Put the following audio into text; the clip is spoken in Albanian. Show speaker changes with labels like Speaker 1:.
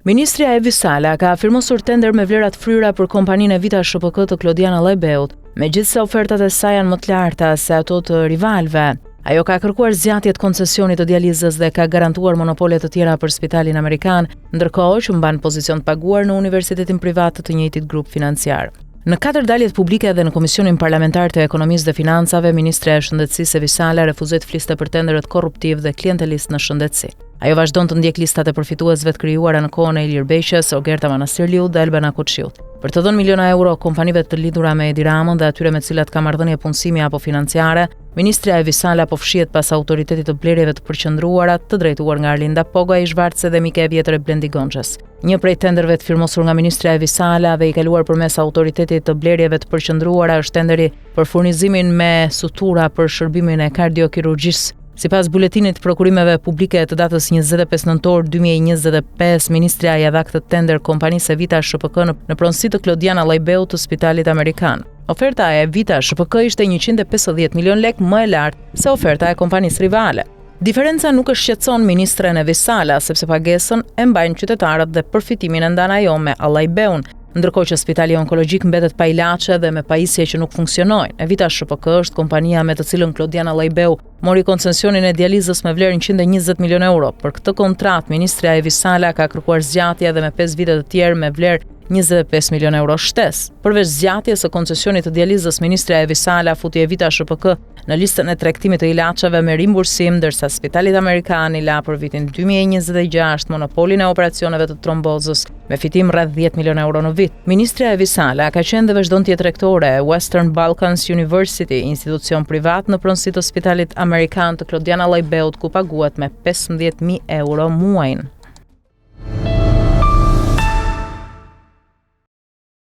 Speaker 1: Ministrja Evi Sala ka afirmosur tender me vlerat fryera për kompaninë e Vita SHPK të Klodiana Llojbeut, megjithse ofertat e saj janë më të larta se ato të rivalëve. Ajo ka kërkuar zgjatje të koncesionit të dializës dhe ka garantuar monopole të tjera për spitalin amerikan, ndërkohë që mban pozicion të paguar në universitetin privat të njëjtit grup financiar. Në 4 daljet publike dhe në Komisionin Parlamentar të Ekonomisë dhe Financave, Ministrja e Shëndetësisë Evi Sala refuzoi të fliste për tenderet korruptiv dhe klientelist në shëndetësi. Ajo vazhdon të ndjek listat e përfituesve të krijuara në kohën e Ilir Beqës, Ogerta Manastirliut dhe Elbana Koçiut. Për të dhënë miliona euro kompanive të lidhura me Edi Ramën dhe atyre me të cilat ka marrëdhënie punësimi apo financiare, Ministrja Evi Sala po fshihet pas autoritetit të blerjeve të përqendruara të drejtuar nga Arlinda Poga, Ishvartse dhe mike e vjetër e Blendi Gonxhës. Një prej tenderëve të firmosur nga Ministrja Evi Sala dhe i kaluar përmes autoritetit të blerjeve të përqendruara është tenderi për furnizimin me sutura për shërbimin e kardiokirurgjisë. Sipas buletinit të prokurimeve publike të datës 25 nëntor 2025, Ministrja ia dha këtë tender kompanisë e Vita SHPK në pronësi të Klodiana Llojbeut të Spitalit Amerikan. Oferta e Vita SHPK ishte 150 milion lek më e lartë se oferta e kompanisë rivale. Diferenca nuk e shqetëson ministren Evi Sala, sepse pagesën e mbajnë qytetarët dhe përfitimin e ndan ajo me Llojbeun, ndërkohë që Spitali Onkologjik mbetet pa ilaçe dhe me pajisje që nuk funksionojnë. Evita SHPK është kompania me të cilën Klodiana Llojbeu mori koncesionin e dializës me vlerë 120 milion euro. Për këtë kontratë, ministrja Evi Sala ka kërkuar zgjatje dhe me 5 vite të tjerë me vlerë 25 milion euro shtesë. Përveç zgjatjes së koncesionit të dializës, ministrja Evi Sala futi Evita SHPK në listën e tregtimit të ilaçeve me rimbursim, ndërsa Spitalit Amerikan i la për vitin 2026 monopolin e operacioneve të trombozës me fitim rreth 10 milion euro në vit. Ministrja Evi Sala ka qenë dhe vazhdon të jetë rektore e Western Balkans University, institucion privat në pronësi të Spitalit Amerikan të Klodiana Llojbeut, ku paguhet me 15.000 euro muajin.